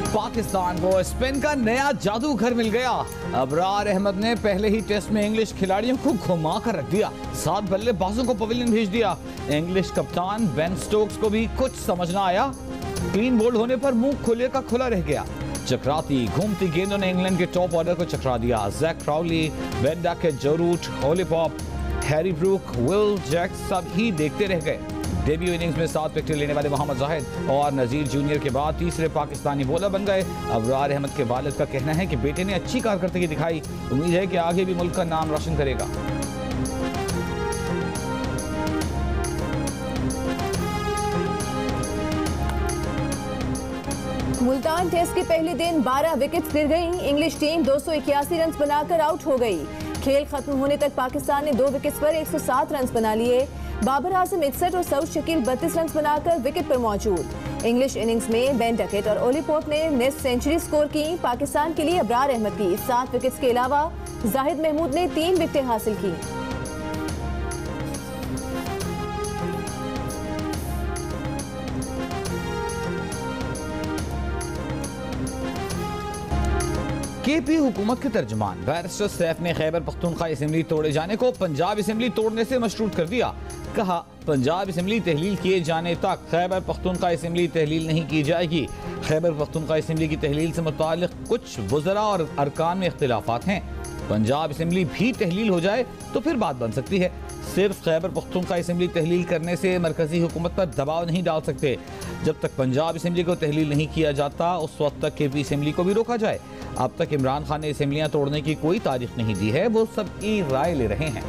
पाकिस्तान को स्पिन का नया जादूगर मिल गया। अबरार अहमद ने पहले ही टेस्ट में इंग्लिश खिलाड़ियों को घुमा कर रख दिया, 7 बल्लेबाजों को पवेलियन भेज दिया। इंग्लिश कप्तान बेन स्टोक्स को भी कुछ समझ ना आया, क्लीन बोल्ड होने पर मुंह खुले का खुला रह गया। चकराती घूमती गेंदों ने इंग्लैंड के टॉप ऑर्डर को चकरा दिया। Jack Crawley, Ben Duckett, Joe Root, Ollie Pope, Harry Brook, Will Jacks सब ही देखते रह गए। डेब्यू इनिंग्स में 7 विकेट लेने वाले मोहम्मद जाहिद और नजीर जूनियर के बाद तीसरे पाकिस्तानी बॉलर बन गए। अबरार अहमद के वालिद का कहना है कि बेटे ने अच्छी कारकर्दगी दिखाई, उम्मीद है कि आगे भी मुल्क का नाम रोशन करेगा। मुल्तान टेस्ट के पहले दिन 12 विकेट्स गिर गई। इंग्लिश टीम 281 रन बनाकर आउट हो गई। खेल खत्म होने तक पाकिस्तान ने 2 विकेट्स पर 107 रन बना लिए। बाबर आजम 61 और सऊद शकील 32 रन बनाकर विकेट पर मौजूद। इंग्लिश इनिंग्स में बेन डकेट और ओली पोप ने नेस्ट सेंचुरी स्कोर की। पाकिस्तान के लिए अबरार अहमद की 7 विकेट्स के अलावा जाहिद महमूद ने 3 विकेटें हासिल की। केपी हुकूमत के तर्जुमान बैरिस्टर सैफ ने खैबर पख्तूनख्वा असेंबली तोड़े जाने को पंजाब असेंबली तोड़ने से मशरूत कर दिया। कहा, पंजाब असेंबली तहलील किए जाने तक खैबर पख्तूनख्वा असेंबली तहलील नहीं की जाएगी। खैबर पख्तूनख्वा असेंबली की तहलील से मुताल्लिक कुछ वज़रा और अरकान में इख्तिलाफात हैं। पंजाब असेंबली भी तहलील हो जाए तो फिर बात बन सकती है। सिर्फ खैबर पख्तूनख्वा असेंबली तहलील करने से मरकजी हुकूमत पर दबाव नहीं डाल सकते। जब तक पंजाब असेंबली को तहलील नहीं किया जाता उस वक्त तक केपी असेंबली को भी रोका जाए। अब तक इमरान खान ने असेंबलियां तोड़ने की कोई तारीख नहीं दी है, वो सबकी राय ले रहे हैं।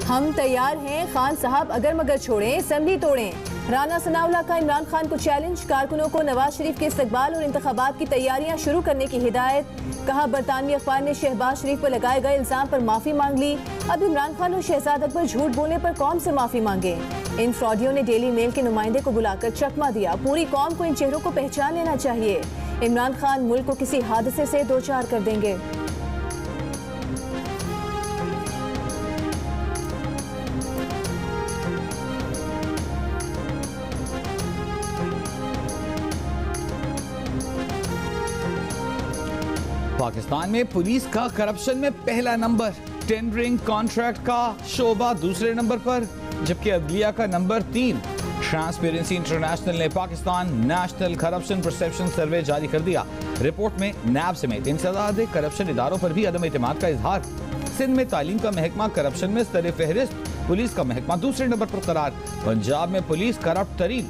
हम तैयार हैं, खान साहब अगर मगर छोड़ें, असेंबली तोड़ें। राना सनाउल्लाह का इमरान खान को चैलेंज। कारकुनों को नवाज शरीफ के इस्तकबाल और इंतखाबात की तैयारियां शुरू करने की हिदायत। कहा, बरतानवी अखबार ने शहबाज शरीफ पर लगाए गए इल्जाम पर माफी मांग ली। अब इमरान खान और शहजाद अकबर झूठ बोलने पर कौम से माफी मांगे। इन फ्रॉडियों ने डेली मेल के नुमाइंदे को बुलाकर चकमा दिया। पूरी कौम को इन चेहरों को पहचान लेना चाहिए। इमरान खान मुल्क को किसी हादसे से दो चार कर देंगे। पाकिस्तान में पुलिस का करप्शन में पहला नंबर, टेंडरिंग कॉन्ट्रैक्ट का शोबा दूसरे नंबर पर, जबकि अदलिया का नंबर 3। ट्रांसपेरेंसी इंटरनेशनल ने पाकिस्तान नेशनल करप्शन परसेप्शन सर्वे जारी कर दिया। रिपोर्ट में नैब समेत इंसदाद करप्शन इदारों पर भी अदम एतमाद का इजहार। सिंध में तालीम का महकमा करप्शन में सर फहरिस्त, पुलिस का महकमा दूसरे नंबर पर करार। पंजाब में पुलिस करप्ट तरीन,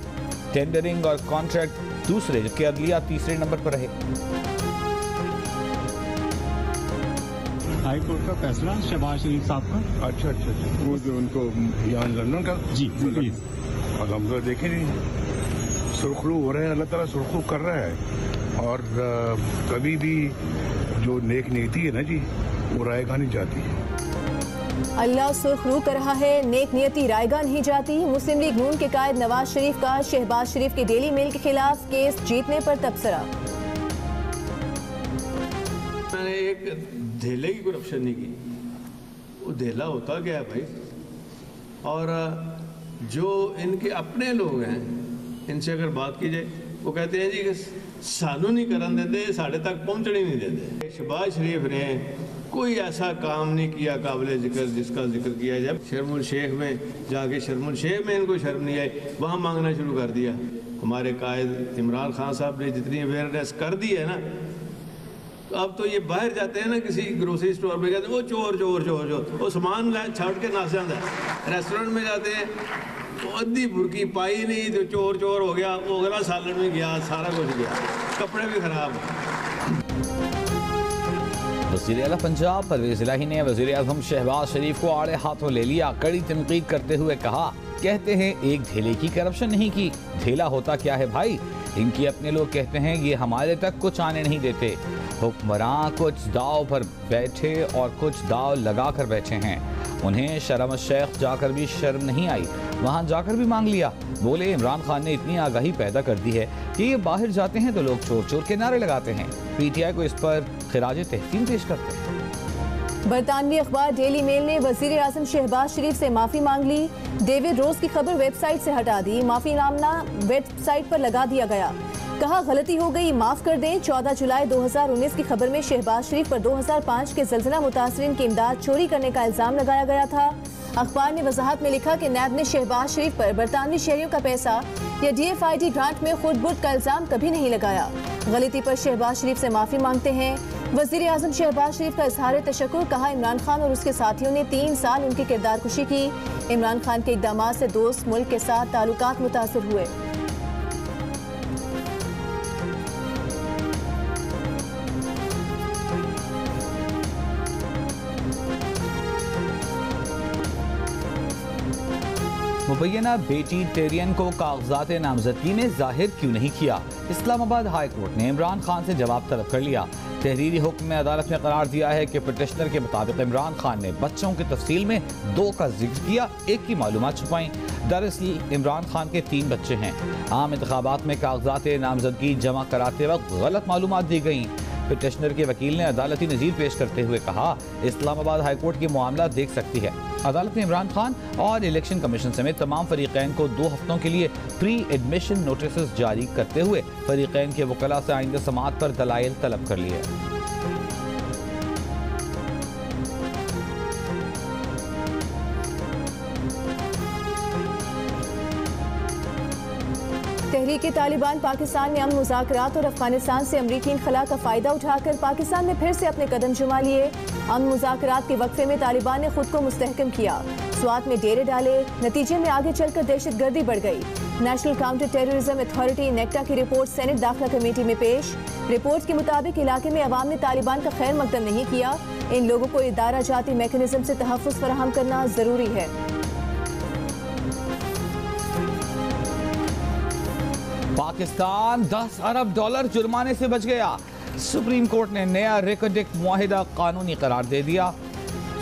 टेंडरिंग और कॉन्ट्रैक्ट दूसरे, जबकि अदलिया तीसरे नंबर पर रहे। हाई कोर्ट का फैसला शहबाज शरीफ साहब का। अच्छा, वो जो उनको यहाँ लंदन का जी प्लीज। और हम तो देखे नहीं, सुरखरू हो रहे हैं, अल्लाह ताला सुरखरू कर रहा है। और कभी भी जो नेक नीति है ना जी, वो रायगा नहीं जाती है। अल्लाह सुरखरू कर रहा है, नेक नियति रायगा नहीं जाती। मुस्लिम लीग नून के कायद नवाज शरीफ का शहबाज शरीफ के डेली मेल के खिलाफ केस जीतने पर तबसरा। मैंने एक धेले की करप्शन नहीं की, वो धेला होता क्या है भाई। और जो इनके अपने लोग हैं, इनसे अगर बात की जाए, वो कहते हैं जी कि सानू नहीं करन देते, साढ़े तक पहुंचने नहीं देते। शहबाज शरीफ ने कोई ऐसा काम नहीं किया काबिल जिक्र जिसका जिक्र किया जाए। शर्मुल शेख में जाके शर्मुल शेख में इनको शर्म नहीं आई, वहाँ मांगना शुरू कर दिया। हमारे कायद इमरान खान साहब ने जितनी अवेयरनेस कर दी है ना, तो अब तो ये बाहर जाते हैं ना किसी ग्रोसरी स्टोर में, कहते हैं वो चोर चोर चोर चोर, वो सामान छाड़ के नाच जाता है। रेस्टोरेंट में जाते हैं, वो अद्धी बुरकी पाई नहीं तो चोर चोर हो गया, वो अगला सालन में गया, सारा कुछ गया, कपड़े भी खराब। वज़ीर आला पंजाब परवेज़ इलाही ने वज़ीर आज़म शहबाज शरीफ को आड़े हाथों ले लिया। कड़ी तनकीद करते हुए कहा, कहते हैं एक धेले की करप्शन नहीं की, धेला होता क्या है भाई। इनके अपने लोग कहते हैं ये हमारे तक कुछ आने नहीं देते। हुक्मरान कुछ दाव पर बैठे और कुछ दाव लगा कर बैठे हैं। उन्हें शर्म शेख जाकर भी शर्म नहीं आई, वहाँ जाकर भी मांग लिया। बोले, इमरान खान ने इतनी आगाही पैदा कर दी है कि ये बाहर जाते हैं तो लोग चोर चोर के नारे लगाते हैं। पीटीआई को इस पर खिराज तहसीन पेश करते हैं। बरतानवी अखबार डेली मेल ने वजीर आजम शहबाज शरीफ से माफी मांग ली। डेविड रोज की खबर वेबसाइट से हटा दी। माफीनामा वेबसाइट पर लगा दिया गया। कहा गलती हो गई, माफ कर दें। 14 जुलाई 2019 की खबर में शहबाज शरीफ पर 2005 के ज़लज़ला मुतासरीन की इमदाद चोरी करने का इल्जाम लगाया गया था। अखबार ने वजाहत में लिखा कि नैब ने शहबाज शरीफ पर बरतानवी शहरियों का पैसा या DFID ग्रांट में खुद बुर्द का इल्जाम कभी नहीं लगाया। गलती पर शहबाज शरीफ से माफी मांगते हैं। वजीर आजम शहबाज शरीफ का इजहार तशक्कुर। कहा इमरान खान और उसके साथियों ने 3 साल उनकी किरदार कुशी की। इमरान खान के इक़दाम से दोस्त मुल्क के साथ ताल्लुकात मुतासिर हुए। मुबैना बेटी टेरियन को कागजात नामजदगी में जाहिर क्यों नहीं किया? इस्लामाबाद हाई कोर्ट ने इमरान खान से जवाब तलब कर लिया। तहरीरी हुक्म में अदालत ने करार दिया है कि पिटिशनर के मुताबिक इमरान खान ने बच्चों की तफसील में 2 का जिक्र किया, 1 की मालूमात छुपाई। दरअसल इमरान खान के 3 बच्चे हैं। आम इंतखाबात में कागजात नामजदगी जमा कराते वक्त गलत मालूमात दी गई। पिटिशनर के वकील ने अदालती नज़ीर पेश करते हुए कहा इस्लामाबाद हाई कोर्ट की मामला देख सकती है। अदालत ने इमरान खान और इलेक्शन कमीशन समेत तमाम फरीकैन को 2 हफ्तों के लिए प्री एडमिशन नोटिस जारी करते हुए फरीकैन के वकला से आइंदा समाअत पर दलाइल तलब कर लिए। तहरीक तालिबान पाकिस्तान में अमन मुज़ाकरात और अफगानिस्तान से अमरीकी इनखला का फ़ायदा उठाकर पाकिस्तान में फिर से अपने कदम जमा लिए। अमन मुज़ाकरात के वक्फे में तालिबान ने खुद को मुस्तहकम किया, स्वात में डेरे डाले। नतीजे में आगे चलकर दहशतगर्दी बढ़ गई। National counter terrorism authority NACTA की रिपोर्ट सेनेट दाखिला कमेटी में पेश। रिपोर्ट के मुताबिक इलाके में अवाम ने तालिबान का खैर मकदम नहीं किया। इन लोगों को इदारा जाती मैकेनिज्म से तहफ़्फ़ुज़ फराहम करना ज़रूरी है। पाकिस्तान $10 अरब जुर्माने से बच गया। सुप्रीम कोर्ट ने नया रेकोडिक मुआहिदा कानूनी करार दे दिया।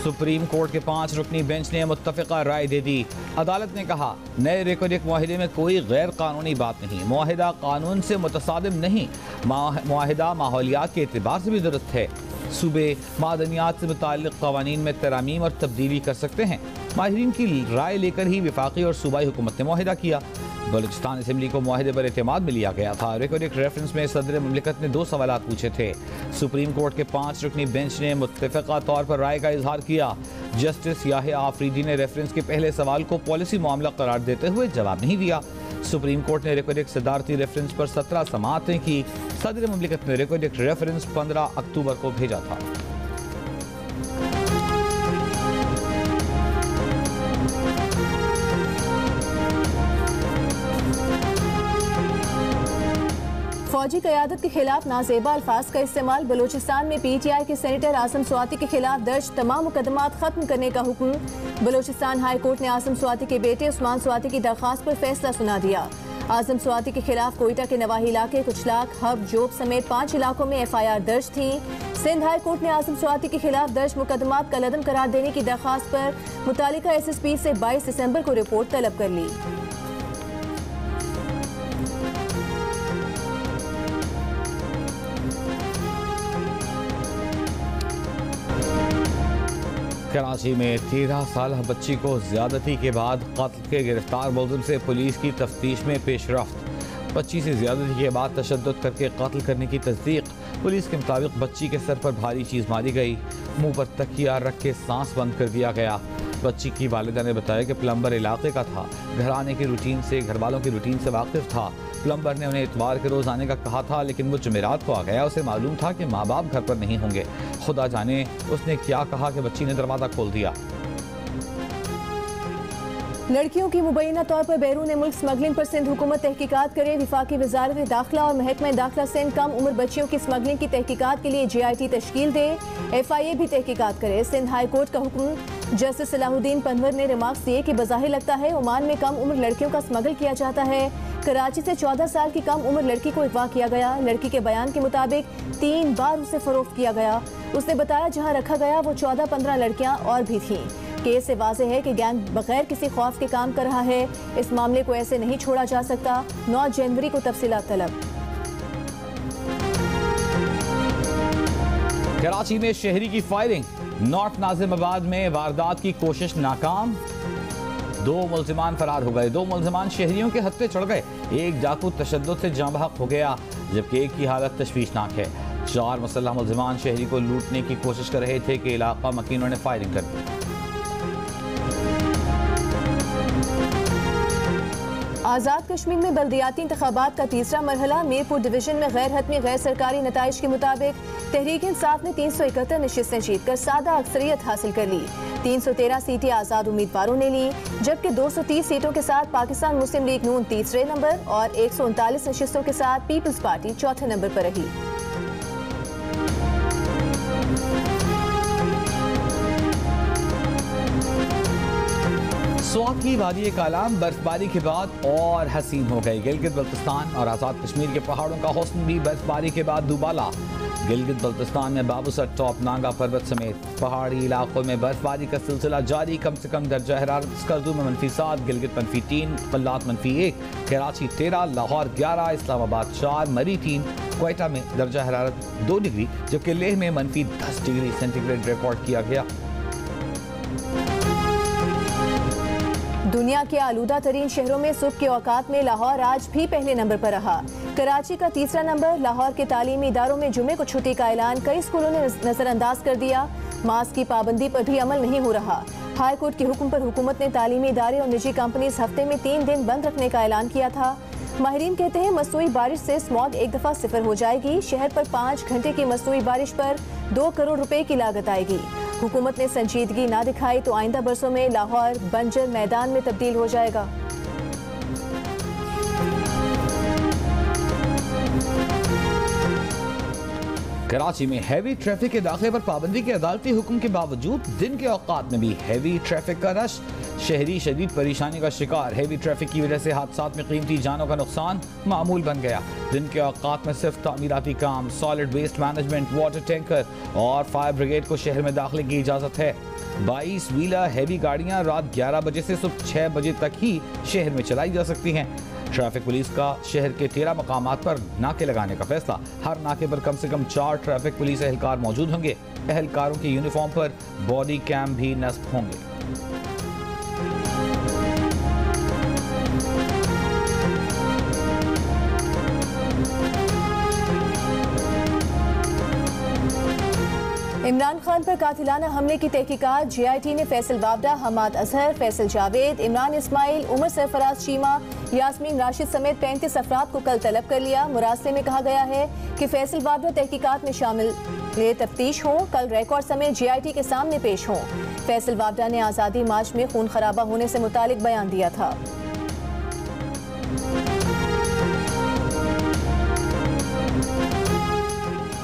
सुप्रीम कोर्ट के 5 रुकनी बेंच ने मुत्तफ़िका राय दे दी। अदालत ने कहा नए रेकोडिक मुआहिदे में कोई गैर कानूनी बात नहीं। मुआहिदा कानून से मुतसादिम नहीं। मुआहिदा माहौलियात के एतबार से भी दुरुस्त है। सूबे मादनियात से मुताल्लिक़ क़वानीन में तरामीम और तब्दीली कर सकते हैं। माहिरीन की राय लेकर ही वफाकी और सूबाई हुकूमत ने मुआहिदा किया। बलूचिस्तान असम्बली को मुआहिदे पर एतमाद में लिया गया था। रेकोडिक रेफरेंस में सदर मुमलिकत ने 2 सवाल पूछे थे। सुप्रीम कोर्ट के 5 रुकनी बेंच ने मुत्तफ़िका तौर पर राय का इजहार किया। जस्टिस याहिया आफरीदी ने रेफरेंस के पहले सवाल को पॉलिसी मामला करार देते हुए जवाब नहीं दिया। सुप्रीम कोर्ट ने रेकोडिक सदारती रेफरेंस पर 17 समाअतें की। सदर मुमलिकत ने रेकोडिक रेफरेंस 15 अक्टूबर को भेजा था। फौजी क़यादत के खिलाफ नाजेबा अल्फाज का इस्तेमाल। बलूचिस्तान में PTI के सेनेटर आज़म स्वाति के खिलाफ दर्ज तमाम मुकदमात खत्म करने का हुक्म। बलूचिस्तान हाई कोर्ट ने आज़म स्वाति के बेटे उस्मान स्वाति की दरख्वास्त पर फैसला सुना दिया। आज़म स्वाति के खिलाफ कोयटा के नवाही इलाके, कुचलाक, हब, जोब समेत 5 इलाकों में FIR दर्ज थी। सिंध हाई कोर्ट ने आज़म स्वाति के खिलाफ दर्ज मुकदमात का लदम करार देने की दरख्वास्त पर मुतालिका SSP से 22 दिसंबर को रिपोर्ट तलब कर ली। कराची में 13 साल बच्ची को ज्यादती के बाद कत्ल के गिरफ्तार मुलजिम से पुलिस की तफ्तीश में पेशरफ्त। बच्ची से ज्यादती के बाद तशद्दुद करके कत्ल करने की तस्दीक। पुलिस के मुताबिक बच्ची के सर पर भारी चीज़ मारी गई। मुंह पर तकिया रख के सांस बंद कर दिया गया। बच्ची की वालिदा ने बताया कि प्लम्बर इलाके का था, घराने की रूटीन से, घर वालों की रूटीन से वाकिफ था। प्लम्बर ने उन्हें इतवार के रोज़ आने का कहा था, लेकिन वो जुमेरात को आ गया। उसे मालूम था कि माँ बाप घर पर नहीं होंगे। खुदा जाने उसने क्या कहा कि बच्ची ने दरवाज़ा खोल दिया। लड़कियों की मुबैना तौर पर बैरून मुल्क स्मगलिंग पर सिंध हुकूमत तहकीकात करे। वफाकी वजारत दाखिला और महकमा दाखिला सिंध कम उम्र बच्चियों की स्मगलिंग की तहकीकात के लिए JIT तश्कील दे। FIA भी तहकीकात करे। सिंध हाई कोर्ट का हुक्म। जस्टिस सलाहुद्दीन पनवर ने रिमार्क्स दिए कि बज़ाहिर लगता है ओमान में कम उम्र लड़कियों का स्मगल किया जाता है। कराची से 14 साल की कम उम्र लड़की को अगवा किया गया। लड़की के बयान के मुताबिक 3 बार उसे फरोख्त किया गया। उसने बताया जहां रखा गया वो 14-15 लड़कियां और भी थीं। केस से वाज़ेह है कि गैंग बगैर किसी खौफ के काम कर रहा है। इस मामले को ऐसे नहीं छोड़ा जा सकता। 9 जनवरी को तफसीलात तलब। कराची में शहरी की फायरिंग, नॉर्थ नाजिमाबाद में वारदात की कोशिश नाकाम, 2 मुल्जिमान फरार हो गए। 2 मुल्जिमान शहरियों के हत्थे चढ़ गए। एक डाकू तशद्दुद से जाँ बहक हो गया, जबकि एक की हालत तशवीशनाक है। 4 मुसल्लह मुल्जिमान शहरी को लूटने की कोशिश कर रहे थे कि इलाका मकीनों ने फायरिंग कर दी। आज़ाद कश्मीर में बल्दियाती इंतखाबात का तीसरा मरहला। मीरपुर डिवीजन में गैर हतमी गैर सरकारी नताइज के मुताबिक तहरीक इंसाफ ने 371 नशिस्तें जीतकर सादा अक्सरियत हासिल कर ली। 313 सीटें आज़ाद उम्मीदवारों ने ली, जबकि 230 सीटों के साथ पाकिस्तान मुस्लिम लीग नून तीसरे नंबर और 139 नशिस्तों के साथ पीपल्स पार्टी चौथे नंबर पर रही। स्वात की वादी कालाम बर्फबारी के बाद और हसीन हो गई। गिलगित बल्तिस्तान और आज़ाद कश्मीर के पहाड़ों का हुस्न भी बर्फबारी के बाद दुबाला। गिलगित बल्तिस्तान में बाबूसर टॉप नांगा पर्वत समेत पहाड़ी इलाकों में बर्फबारी का सिलसिला जारी। कम से कम दर्जा हरारत स्कर्दू में -7, गिलगित -3, कल्लात -1, कराची 13, लाहौर 11, इस्लामाबाद 4, मरी 3, क्वेटा में दर्जा हरारत 2 डिग्री, जबकि लेह में -10 डिग्री सेंटीग्रेड रिकॉर्ड किया गया। दुनिया के आलूदा तरीन शहरों में सुबह के औकात में लाहौर आज भी पहले नंबर पर रहा। कराची का तीसरा नंबर। लाहौर के तालीमी इदारों में जुमे को छुट्टी का ऐलान कई स्कूलों ने नजरअंदाज कर दिया। मास्क की पाबंदी पर भी अमल नहीं हो रहा। हाई कोर्ट के हुक्म पर हुकूमत ने तालीमी इदारे और निजी कंपनीज हफ्ते में 3 दिन बंद रखने का ऐलान किया था। माहिरीन कहते हैं मसनूई बारिश से स्मॉग एक दफा 0 हो जाएगी। शहर पर 5 घंटे की मसनूई बारिश पर 2 करोड़ रुपए की लागत आएगी। हुकूमत ने संजीदगी ना दिखाई तो आइंदा बरसों में लाहौर बंजर मैदान में तब्दील हो जाएगा। कराची में हैवी ट्रैफिक के दाखिले पर पाबंदी के अदालती हुक्म के बावजूद दिन के औकात में भी हैवी ट्रैफिक का रश। शहरी शदीद परेशानी का शिकार। हैवी ट्रैफिक की वजह से हादसात में कीमती जानों का नुकसान मामूल बन गया। दिन के औकात में सिर्फ तामीराती काम, solid waste management, water tanker और फायर ब्रिगेड को शहर में दाखिले की इजाज़त है। 22 व्हीलर हैवी गाड़ियाँ रात 11 बजे से सुबह 6 बजे तक ही शहर में चलाई जा सकती हैं। ट्रैफिक पुलिस का शहर के 13 मकामात पर नाके लगाने का फैसला। हर नाके पर कम से कम 4 ट्रैफिक पुलिस एहलकार मौजूद होंगे। एहलकारों के यूनिफॉर्म पर बॉडी कैम भी नस्ब होंगे। इमरान खान पर कातिलाना हमले की तहकीकात। JIT ने फैसल वावडा, हमाद अजहर, फैसल जावेद, इमरान इस्माइल, उमर सरफराज चीमा, यास्मीन राशिद समेत 35 अफराद को कल तलब कर लिया। मुरासले में कहा गया है कि फैसल वावडा तहकीकात में शामिल तफ्तीश हों, कल रिकॉर्ड समेत JIT के सामने पेश हों। फैसल वावडा ने आज़ादी मार्च में खून खराबा होने से मुतालिक बयान दिया था।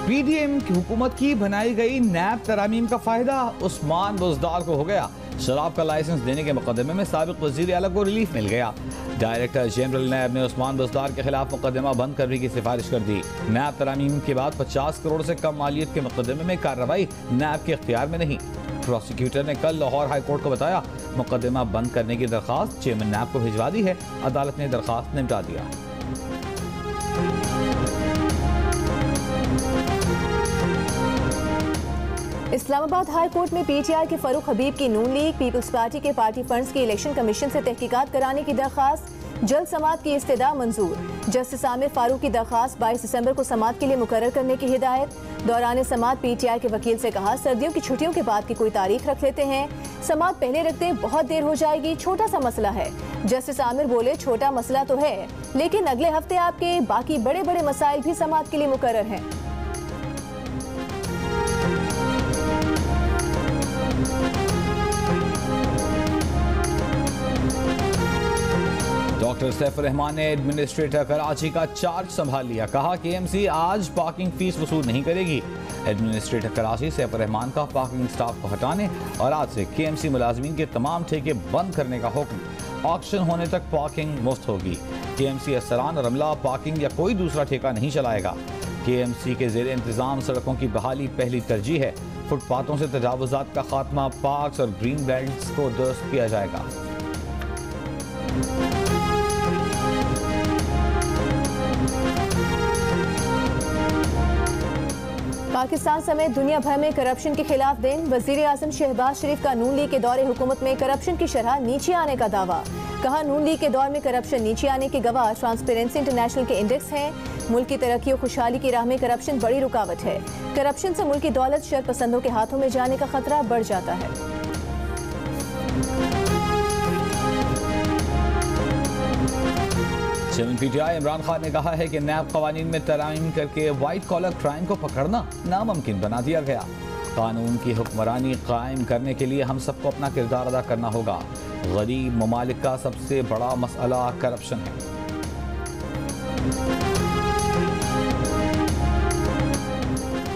PDM की हुकूमत की बनाई गई नैब तरामीम का फायदा उस्मान बुज़दार को हो गया। शराब का लाइसेंस देने के मुकदमे में साबिक वज़ीर आला को रिलीफ मिल गया। डायरेक्टर जनरल नैब ने उस्मान बुज़दार के खिलाफ मुकदमा बंद करने की सिफारिश कर दी। नैब तरामीम के बाद 50 करोड़ से कम मालियत के मुकदमे में कार्रवाई नैब के इख्तियार में नहीं। प्रोसिक्यूटर ने कल लाहौर हाई कोर्ट को बताया मुकदमा बंद करने की दरख्वास्त चेयरमैन नैब को भिजवा दी है। अदालत ने दरख्वास्त निपटा दिया। इस्लामाबाद हाई कोर्ट में PTI के फरूख हबीब की नून लीग पीपल्स पार्टी के पार्टी फंड्स की इलेक्शन कमीशन से तहकीकात कराने की दरख्वास्त। जल्द समात की इस्तदा मंजूर। जस्टिस आमिर फारूक की दरख्वास्त 22 दिसंबर को समात के लिए मुकर्रर करने की हिदायत। दौरान समात PTI के वकील से कहा सर्दियों की छुट्टियों के बाद की कोई तारीख रख लेते हैं। समात पहले रखते बहुत देर हो जाएगी, छोटा सा मसला है। जस्टिस आमिर बोले छोटा मसला तो है, लेकिन अगले हफ्ते आपके बाकी बड़े बड़े मसाइल भी समात के लिए मुकर्रर हैं। डॉक्टर सैफुर रहमान ने एडमिनिस्ट्रेटर कराची का चार्ज संभाल लिया। कहा KMC आज पार्किंग फीस वसूल नहीं करेगी। एडमिनिस्ट्रेटर कराची सैफुर रहमान का पार्किंग स्टाफ को हटाने और आज से KMC मुलाजमीन के तमाम ठेके बंद करने का हुक्म। ऑक्शन होने तक पार्किंग मुफ्त होगी। KMC असरान और अमला पार्किंग या कोई दूसरा ठेका नहीं चलाएगा। KMC के ज़ेरे इंतजाम सड़कों की बहाली पहली तरजीह है। फुटपाथों से तजावुजात का खात्मा, पार्क्स और ग्रीन बेल्ट्स को दुरुस्त किया जाएगा। पाकिस्तान समेत दुनिया भर में करप्शन के खिलाफ दिन। वजीर आजम शहबाज शरीफ का नून लीग के दौरे हुकूमत में करप्शन की शरह नीचे आने का दावा। कहा, नून लीग के दौर में करप्शन नीचे आने के गवाह ट्रांसपेरेंसी इंटरनेशनल के इंडेक्स हैं। मुल्क की तरक्की और खुशहाली की राह में करप्शन बड़ी रुकावट है। करप्शन से मुल्क की दौलत शरपसंदों के हाथों में जाने का खतरा बढ़ जाता है। चेयरमैन पीटीआई इमरान खान ने कहा है कि नैब कवानीन में तरामीम करके वाइट कॉलर क्राइम को पकड़ना नामुमकिन बना दिया गया। कानून की हुक्मरानी कायम करने के लिए हम सबको अपना किरदार अदा करना होगा। गरीब ममालिक का सबसे बड़ा मसला करप्शन है।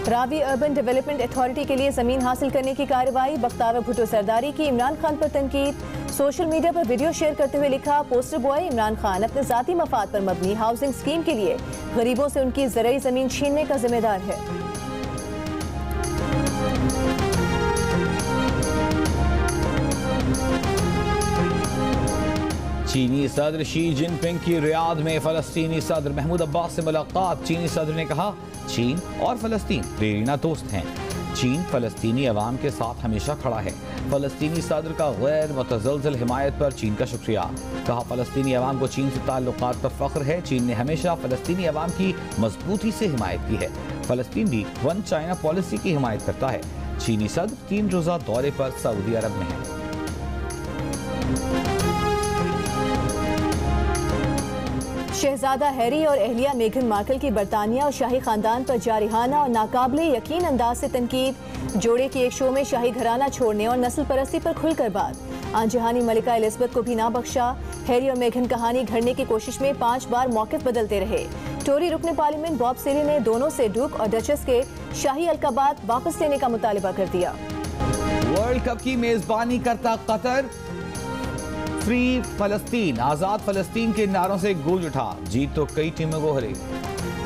रावी अर्बन डेवलपमेंट अथॉरिटी के लिए जमीन हासिल करने की कार्रवाई। बख्तावर भुट्टो सरदारी की इमरान खान पर तनकीद। सोशल मीडिया पर वीडियो शेयर करते हुए लिखा, पोस्टर बॉय इमरान खान अपने जाती मफाद पर मबनी हाउसिंग स्कीम के लिए गरीबों से उनकी ज़रूरी जमीन छीनने का जिम्मेदार है। चीनी सदर शी जिनपिंग की रियाद में फ़लस्तीनी सदर महमूद अब्बास से मुलाकात। चीनी सदर ने कहा, चीन और फ़लस्तीन देरीना दोस्त हैं। चीन फ़लस्तीनी अवाम के साथ हमेशा खड़ा है। फ़लस्तीनी सदर का गैर मुतज़लज़ल हिमायत पर चीन का शुक्रिया। कहा, फ़लस्तीनी अवाम को चीन से ताल्लुकात पर फ़ख्र है। चीन ने हमेशा फ़लस्तीनी अवाम की मजबूती से हिमायत की है। फ़लस्तीन भी वन चाइना पॉलिसी की हिमायत करता है। चीनी सदर 3 रोज़ा दौरे पर सऊदी अरब में है। शहजादा हैरी और अहलिया मेघन मार्कल की बरतानिया और शाही खानदान पर जारिहाना और नाकाबिले यकीन अंदाज से तनकीद। जोड़े की एक शो में शाही घराना छोड़ने और नस्ल परस्ती पर खुलकर बात। आनजहानी मलिका एलिजबेथ को भी ना बख्शा। हैरी और मेघन कहानी घड़ने की कोशिश में 5 बार मौक़िफ़ बदलते रहे। टोरी रुकने पार्लियामेंट बॉब सेली ने दोनों से डूक और डचेस के शाही अलकाबात वापस लेने का मुतालिबा कर दिया। वर्ल्ड कप की मेजबानी करता कतर। फ्री फलस्तीन, आजाद फलस्तीन के नारों से गूंज उठा। जीत तो कई टीमों को हरी।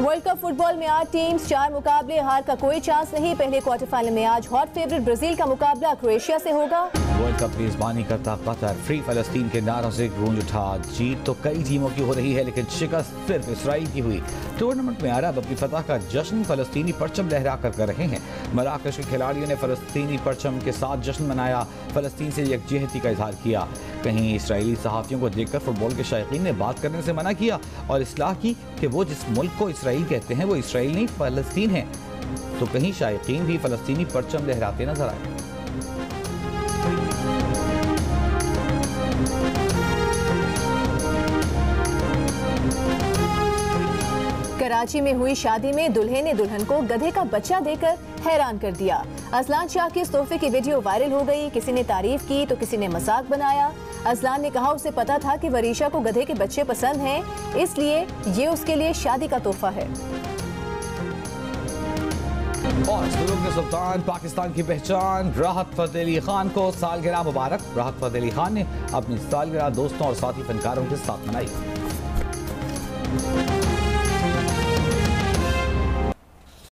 वर्ल्ड कप फुटबॉल में 8 टीम्स, 4 मुकाबले, हार का कोई चांस नहीं। पहले क्वार्टर फाइनल में आज हॉट फेवरेट ब्राजील का मुकाबला क्रोएशिया से होगा। वर्ल्ड कप मेजबानी करता कतर फ्री फलस्तीन के नारों से गूंज उठा। जीत तो कई टीमों की हो रही है, लेकिन शिकस्त सिर्फ इसराइल की हुई। टूर्नामेंट में अरब अपनी फतह का जश्न फलस्तीनी परचम लहरा कर रहे हैं। मराकश के खिलाड़ियों ने फलस्तीनी परचम के साथ जश्न मनाया, फलस्तीन से यकजहती का इजहार किया। कहीं इसराइली सहाफ़ियों को देखकर फुटबॉल के शायकीन ने बात करने से मना किया और इस्लाह की कि वो जिस मुल्क को इसराइल कहते हैं वो इसराइल नहीं फलस्तीन है। तो कहीं शायकीन भी फलस्तीनी परचम लहराते नजर आए। कराची में हुई शादी में दुल्हे ने दुल्हन को गधे का बच्चा देकर हैरान कर दिया। अजलान शाह के इस तोहफे की वीडियो वायरल हो गई। किसी ने तारीफ की तो किसी ने मजाक बनाया। अजलान ने कहा उसे पता था कि वरीशा को गधे के बच्चे पसंद हैं, इसलिए ये उसके लिए शादी का तोहफा है। और सुल्तान पाकिस्तान की पहचान राहत फतेह अली खान को सालगिरह मुबारक। राहत फतेह अली खान ने अपनी सालगिरह दोस्तों और साथी फनकारों के साथ मनाई।